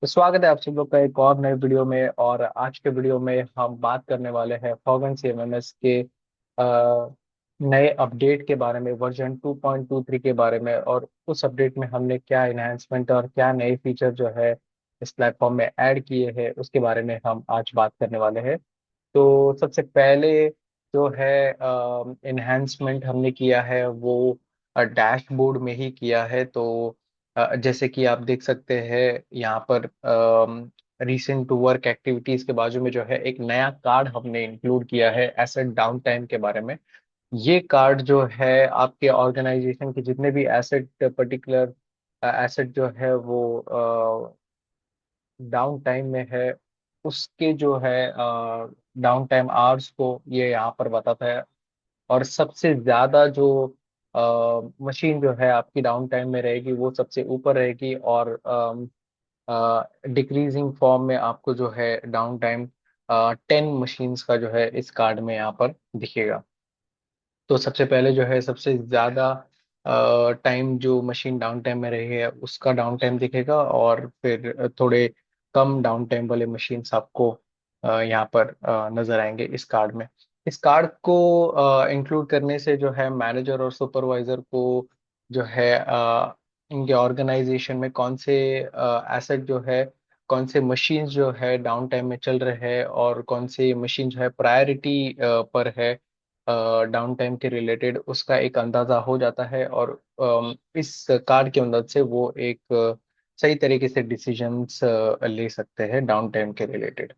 तो स्वागत है आप सब लोग का एक और नए वीडियो में। और आज के वीडियो में हम बात करने वाले हैं फॉगन सीएमएमएस के नए अपडेट के बारे में, वर्जन 2.23 के बारे में। और उस अपडेट में हमने क्या इन्हांसमेंट और क्या नए फीचर जो है इस प्लेटफॉर्म में ऐड किए हैं उसके बारे में हम आज बात करने वाले हैं। तो सबसे पहले जो है इन्हांसमेंट हमने किया है वो डैशबोर्ड में ही किया है। तो जैसे कि आप देख सकते हैं यहाँ पर रीसेंट वर्क एक्टिविटीज के बाजू में जो है एक नया कार्ड हमने इंक्लूड किया है एसेट डाउन टाइम के बारे में। ये कार्ड जो है आपके ऑर्गेनाइजेशन के जितने भी एसेट, पर्टिकुलर एसेट जो है वो डाउन टाइम में है, उसके जो है डाउन टाइम आवर्स को ये यहाँ पर बताता है। और सबसे ज्यादा जो मशीन जो है आपकी डाउन टाइम में रहेगी वो सबसे ऊपर रहेगी। और डिक्रीजिंग फॉर्म में आपको जो है डाउन टाइम 10 मशीन्स का जो है इस कार्ड में यहाँ पर दिखेगा। तो सबसे पहले जो है सबसे ज्यादा टाइम जो मशीन डाउन टाइम में रही है उसका डाउन टाइम दिखेगा, और फिर थोड़े कम डाउन टाइम वाले मशीन्स आपको यहाँ पर नजर आएंगे इस कार्ड में। इस कार्ड को इंक्लूड करने से जो है मैनेजर और सुपरवाइजर को जो है इनके ऑर्गेनाइजेशन में कौन से एसेट जो है, कौन से मशीन्स जो है डाउन टाइम में चल रहे हैं और कौन से मशीन जो है प्रायोरिटी पर है डाउन टाइम के रिलेटेड, उसका एक अंदाजा हो जाता है। और इस कार्ड की मदद से वो एक सही तरीके से डिसीजंस ले सकते हैं डाउन टाइम के रिलेटेड।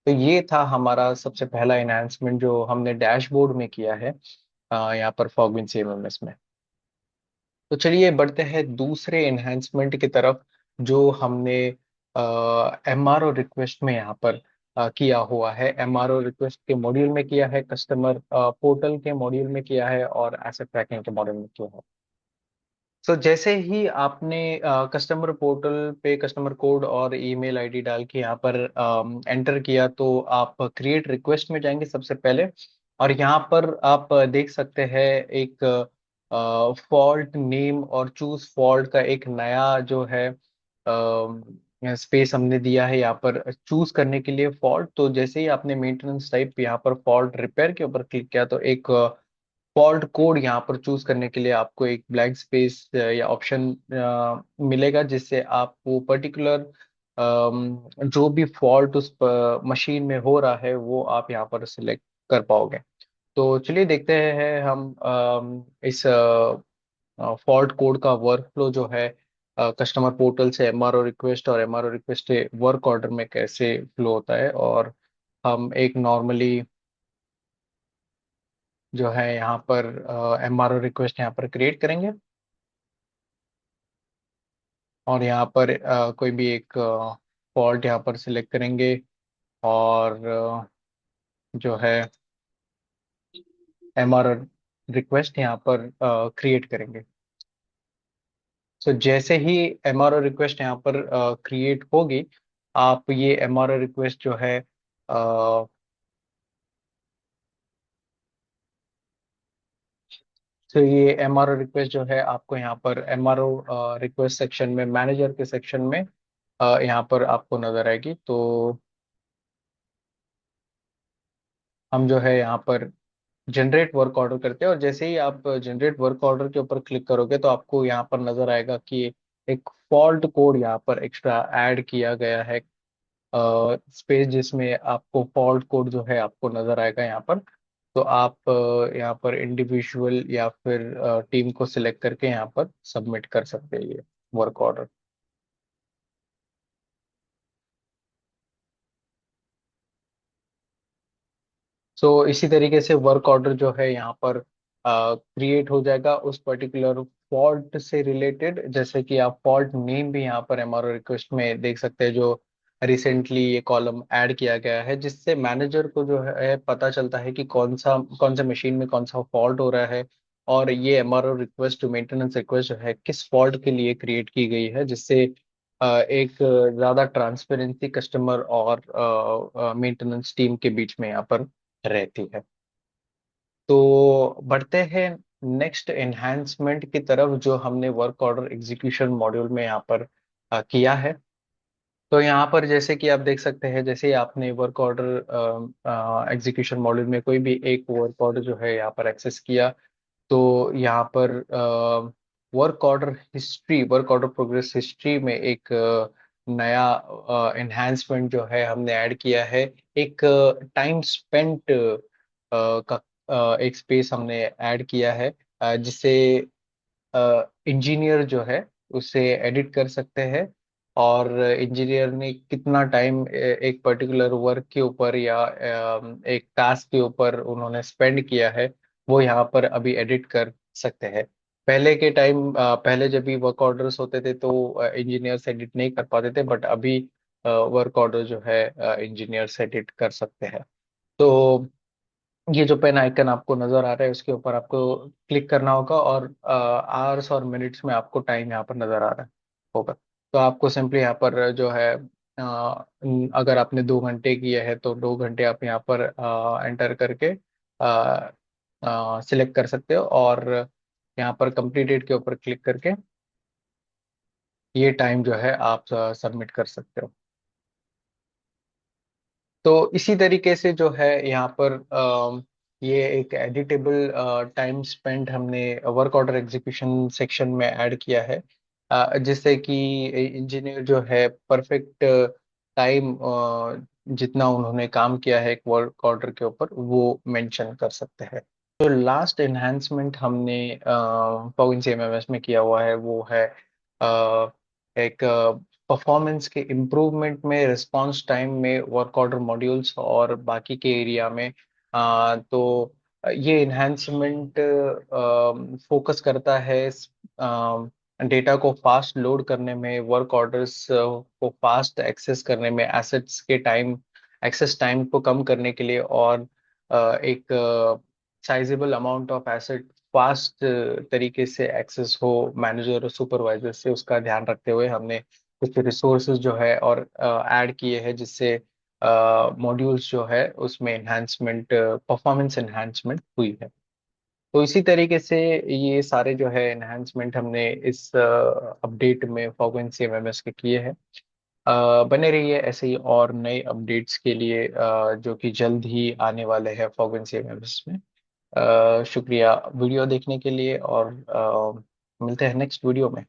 तो ये था हमारा सबसे पहला एनहांसमेंट जो हमने डैशबोर्ड में किया है यहाँ पर फॉगविन सीएमएमएस में। तो चलिए बढ़ते हैं दूसरे एनहांसमेंट की तरफ जो हमने एमआरओ रिक्वेस्ट में यहाँ पर किया हुआ है। एमआरओ रिक्वेस्ट के मॉड्यूल में किया है, कस्टमर पोर्टल के मॉड्यूल में किया है और एसेट ट्रैकिंग के मॉड्यूल में किया है। तो जैसे ही आपने कस्टमर पोर्टल पे कस्टमर कोड और ईमेल आईडी डाल के यहाँ पर एंटर किया तो आप क्रिएट रिक्वेस्ट में जाएंगे सबसे पहले। और यहाँ पर आप देख सकते हैं एक फॉल्ट नेम और चूज फॉल्ट का एक नया जो है स्पेस हमने दिया है यहाँ पर चूज करने के लिए फॉल्ट। तो जैसे ही आपने मेंटेनेंस टाइप यहाँ पर फॉल्ट रिपेयर के ऊपर क्लिक किया तो एक फॉल्ट कोड यहाँ पर चूज करने के लिए आपको एक ब्लैंक स्पेस या ऑप्शन मिलेगा, जिससे आप वो पर्टिकुलर जो भी फॉल्ट उस मशीन में हो रहा है वो आप यहाँ पर सिलेक्ट कर पाओगे। तो चलिए देखते हैं हम इस फॉल्ट कोड का वर्क फ्लो जो है कस्टमर पोर्टल से एमआरओ रिक्वेस्ट और एमआरओ रिक्वेस्ट से वर्क ऑर्डर में कैसे फ्लो होता है। और हम एक नॉर्मली जो है यहाँ पर एमआरओ रिक्वेस्ट यहाँ पर क्रिएट करेंगे। और यहाँ पर कोई भी एक फॉल्ट यहाँ पर सिलेक्ट करेंगे और जो है एमआरओ रिक्वेस्ट यहाँ पर क्रिएट करेंगे। सो जैसे ही एमआरओ रिक्वेस्ट यहाँ पर क्रिएट होगी, आप ये एमआरओ रिक्वेस्ट जो है तो ये एमआरओ रिक्वेस्ट जो है आपको यहाँ पर एमआरओ रिक्वेस्ट सेक्शन में, मैनेजर के सेक्शन में यहाँ पर आपको नजर आएगी। तो हम जो है यहाँ पर जनरेट वर्क ऑर्डर करते हैं, और जैसे ही आप जनरेट वर्क ऑर्डर के ऊपर क्लिक करोगे तो आपको यहाँ पर नजर आएगा कि एक फॉल्ट कोड यहाँ पर एक्स्ट्रा ऐड किया गया है स्पेस, जिसमें आपको फॉल्ट कोड जो है आपको नजर आएगा यहाँ पर। तो आप यहाँ पर इंडिविजुअल या फिर टीम को सिलेक्ट करके यहाँ पर सबमिट कर सकते हैं ये वर्क ऑर्डर। सो इसी तरीके से वर्क ऑर्डर जो है यहाँ पर क्रिएट हो जाएगा उस पर्टिकुलर फॉल्ट से रिलेटेड। जैसे कि आप फॉल्ट नेम भी यहाँ पर एमआरओ रिक्वेस्ट में देख सकते हैं, जो रिसेंटली ये कॉलम ऐड किया गया है, जिससे मैनेजर को जो है पता चलता है कि कौन सा मशीन में कौन सा फॉल्ट हो रहा है। और ये एमआरओ रिक्वेस्ट, मेंटेनेंस रिक्वेस्ट जो है किस फॉल्ट के लिए क्रिएट की गई है, जिससे एक ज्यादा ट्रांसपेरेंसी कस्टमर और मेंटेनेंस टीम के बीच में यहाँ पर रहती है। तो बढ़ते हैं नेक्स्ट एनहांसमेंट की तरफ जो हमने वर्क ऑर्डर एग्जीक्यूशन मॉड्यूल में यहाँ पर किया है। तो यहाँ पर जैसे कि आप देख सकते हैं, जैसे ही आपने वर्क ऑर्डर एग्जीक्यूशन मॉड्यूल में कोई भी एक वर्क ऑर्डर जो है यहाँ पर एक्सेस किया, तो यहाँ पर वर्क ऑर्डर प्रोग्रेस हिस्ट्री में एक नया एनहांसमेंट जो है हमने ऐड किया है। एक टाइम स्पेंट का एक स्पेस हमने ऐड किया है, जिससे इंजीनियर जो है उसे एडिट कर सकते हैं, और इंजीनियर ने कितना टाइम एक पर्टिकुलर वर्क के ऊपर या एक टास्क के ऊपर उन्होंने स्पेंड किया है, वो यहाँ पर अभी एडिट कर सकते हैं। पहले के टाइम, पहले जब भी वर्क ऑर्डर्स होते थे तो इंजीनियर्स एडिट नहीं कर पाते थे, बट अभी वर्क ऑर्डर जो है इंजीनियर्स एडिट कर सकते हैं। तो ये जो पेन आइकन आपको नजर आ रहा है उसके ऊपर आपको क्लिक करना होगा, और आवर्स और मिनट्स में आपको टाइम यहाँ पर नजर आ रहा है होगा। तो आपको सिंपली यहाँ पर जो है अगर आपने 2 घंटे किए हैं तो 2 घंटे आप यहाँ पर एंटर करके सिलेक्ट कर सकते हो, और यहाँ पर कंप्लीटेड के ऊपर क्लिक करके ये टाइम जो है आप सबमिट कर सकते हो। तो इसी तरीके से जो है यहाँ पर ये एक एडिटेबल टाइम स्पेंट हमने वर्क ऑर्डर एग्जीक्यूशन सेक्शन में ऐड किया है, जिससे कि इंजीनियर जो है परफेक्ट टाइम जितना उन्होंने काम किया है एक वर्क ऑर्डर के ऊपर वो मेंशन कर सकते हैं। जो लास्ट एनहांसमेंट हमने पवन सीएमएमएस में किया हुआ है वो है एक परफॉर्मेंस के इम्प्रूवमेंट में, रिस्पांस टाइम में, वर्क ऑर्डर मॉड्यूल्स और बाकी के एरिया में। तो ये इन्हांसमेंट फोकस करता है डेटा को फास्ट लोड करने में, वर्क ऑर्डर्स को फास्ट एक्सेस करने में, एसेट्स के टाइम एक्सेस टाइम को कम करने के लिए, और एक sizeable amount of asset fast तरीके से एक्सेस हो मैनेजर और सुपरवाइजर से, उसका ध्यान रखते हुए हमने कुछ रिसोर्सेज जो है और ऐड किए हैं, जिससे मॉड्यूल्स जो है उसमें एनहांसमेंट, परफॉर्मेंस एनहांसमेंट हुई है। तो इसी तरीके से ये सारे जो है एनहांसमेंट हमने इस अपडेट में फॉगन सीएमएमएस के किए हैं। बने रहिए ऐसे ही और नए अपडेट्स के लिए, जो कि जल्द ही आने वाले हैं फॉगन सीएमएमएस में। शुक्रिया वीडियो देखने के लिए, और मिलते हैं नेक्स्ट वीडियो में।